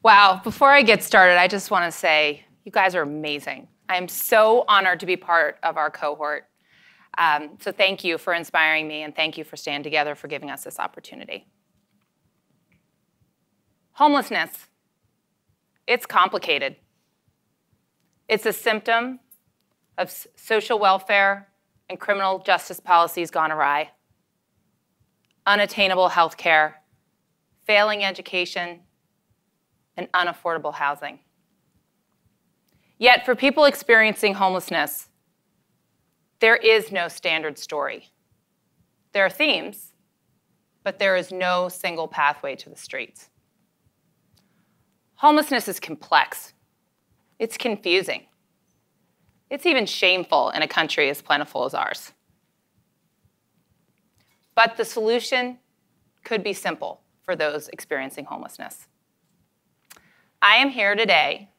Wow, before I get started, I just want to say you guys are amazing. I am so honored to be part of our cohort. So thank you for inspiring me, and thank you for Stand Together for giving us this opportunity. Homelessness, it's complicated. It's a symptom of social welfare and criminal justice policies gone awry, unattainable health care, failing education, and unaffordable housing. Yet for people experiencing homelessness, there is no standard story. There are themes, but there is no single pathway to the streets. Homelessness is complex. It's confusing. It's even shameful in a country as plentiful as ours. But the solution could be simple for those experiencing homelessness. I am here today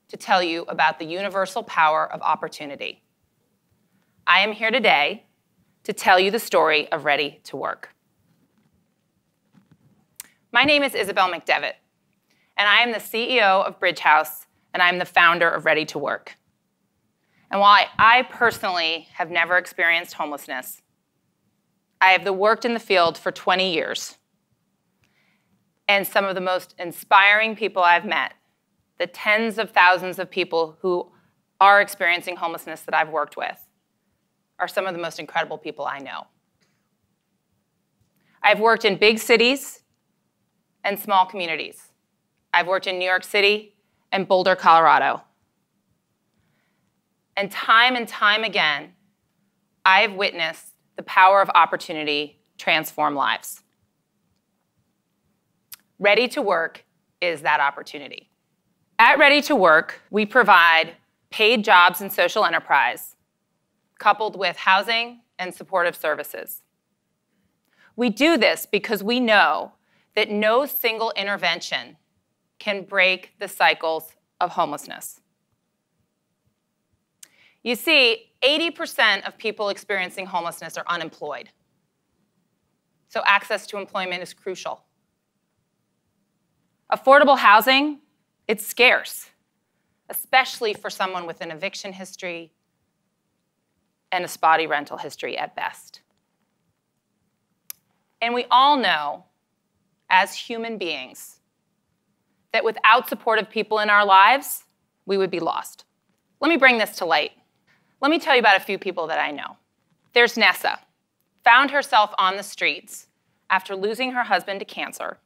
to tell you about the universal power of opportunity. I am here today to tell you the story of Ready to Work. My name is Isabel McDevitt, and I am the CEO of Bridge House, and I'm the founder of Ready to Work. And while I personally have never experienced homelessness, I have worked in the field for 20 years. And some of the most inspiring people I've met, the tens of thousands of people who are experiencing homelessness that I've worked with, are some of the most incredible people I know. I've worked in big cities and small communities. I've worked in New York City and Boulder, Colorado. And time again, I've witnessed the power of opportunity transform lives. Ready to Work is that opportunity. At Ready to Work, we provide paid jobs in social enterprise, coupled with housing and supportive services. We do this because we know that no single intervention can break the cycles of homelessness. You see, 80% of people experiencing homelessness are unemployed. So access to employment is crucial. Affordable housing, it's scarce, especially for someone with an eviction history and a spotty rental history at best. And we all know, as human beings, that without supportive people in our lives, we would be lost. Let me bring this to light. Let me tell you about a few people that I know. There's Nessa, found herself on the streets after losing her husband to cancer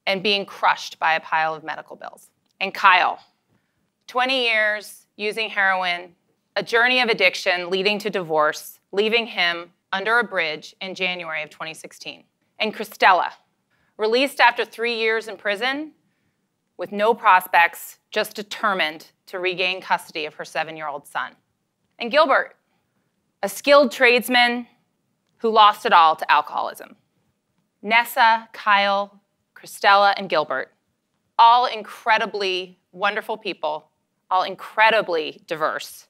and being crushed by a pile of medical bills. And Kyle, 20 years using heroin, a journey of addiction leading to divorce, leaving him under a bridge in January of 2016. And Christella, released after 3 years in prison with no prospects, just determined to regain custody of her 7-year-old son. And Gilbert, a skilled tradesman who lost it all to alcoholism. Nessa, Kyle, Christella, and Gilbert, all incredibly wonderful people, all incredibly diverse,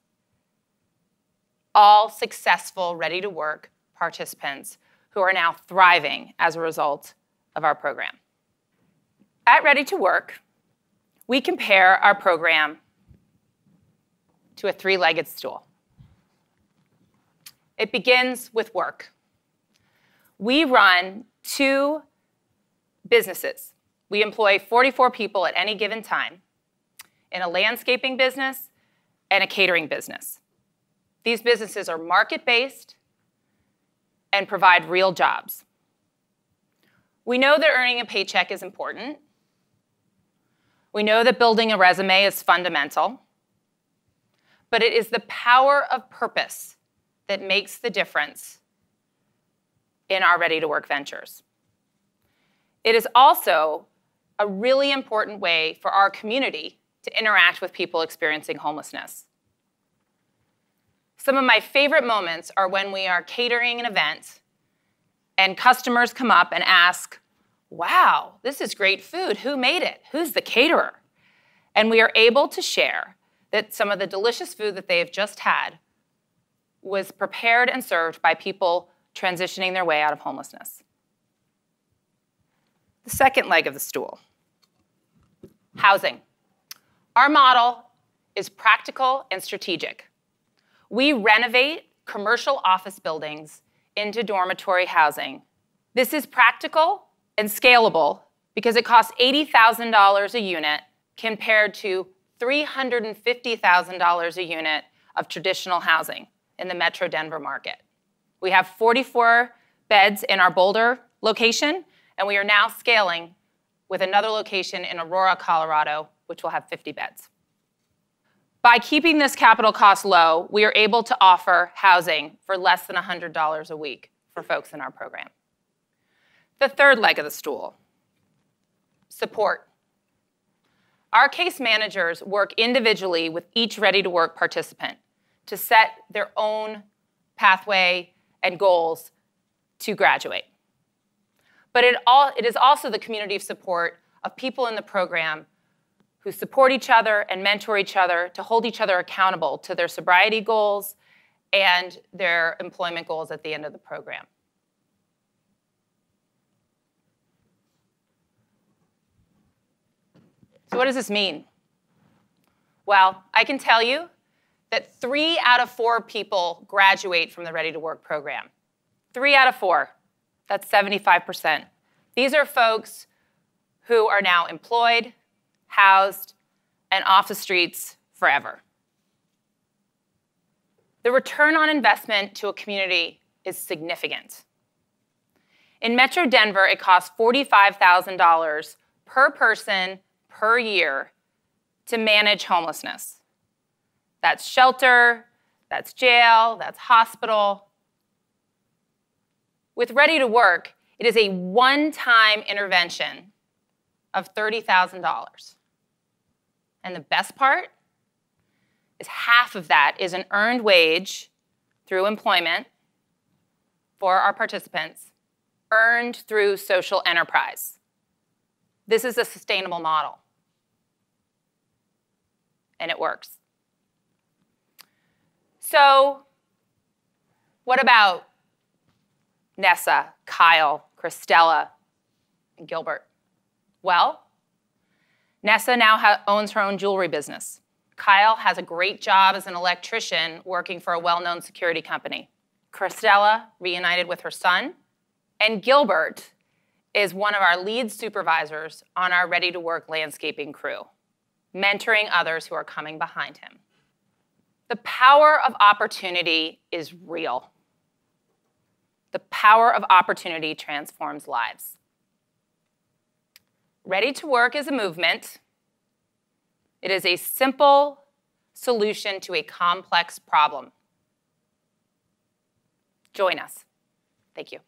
all successful, ready-to-work participants who are now thriving as a result of our program. At Ready to Work, we compare our program to a three-legged stool. It begins with work. We run 2 businesses. We employ 44 people at any given time in a landscaping business and a catering business. These businesses are market-based and provide real jobs. We know that earning a paycheck is important. We know that building a resume is fundamental. But it is the power of purpose that makes the difference in our Ready to Work ventures. It is also a really important way for our community to interact with people experiencing homelessness. Some of my favorite moments are when we are catering an event and customers come up and ask, wow, this is great food. Who made it? Who's the caterer? And we are able to share that some of the delicious food that they have just had was prepared and served by people transitioning their way out of homelessness. The second leg of the stool. Housing. Our model is practical and strategic. We renovate commercial office buildings into dormitory housing. This is practical and scalable because it costs $80,000 a unit compared to $350,000 a unit of traditional housing in the Metro Denver market. We have 44 beds in our Boulder location, and we are now scaling with another location in Aurora, Colorado, which will have 50 beds. By keeping this capital cost low, we are able to offer housing for less than $100 a week for folks in our program. The third leg of the stool, support. Our case managers work individually with each ready-to-work participant to set their own pathway and goals to graduate. But it is also the community of support of people in the program who support each other and mentor each other to hold each other accountable to their sobriety goals and their employment goals at the end of the program. So what does this mean? Well, I can tell you that 3 out of 4 people graduate from the Ready to Work program. 3 out of 4. That's 75%. These are folks who are now employed, housed, and off the streets forever. The return on investment to a community is significant. In Metro Denver, it costs $45,000 per person per year to manage homelessness. That's shelter, that's jail, that's hospital. With Ready to Work, it is a one-time intervention of $30,000. And the best part is half of that is an earned wage through employment for our participants, earned through social enterprise. This is a sustainable model, and it works. So what about Nessa, Kyle, Christella, and Gilbert? Well, Nessa now owns her own jewelry business. Kyle has a great job as an electrician working for a well-known security company. Christella reunited with her son, and Gilbert is one of our lead supervisors on our Ready to Work landscaping crew, mentoring others who are coming behind him. The power of opportunity is real. The power of opportunity transforms lives. Ready to Work is a movement. It is a simple solution to a complex problem. Join us. Thank you.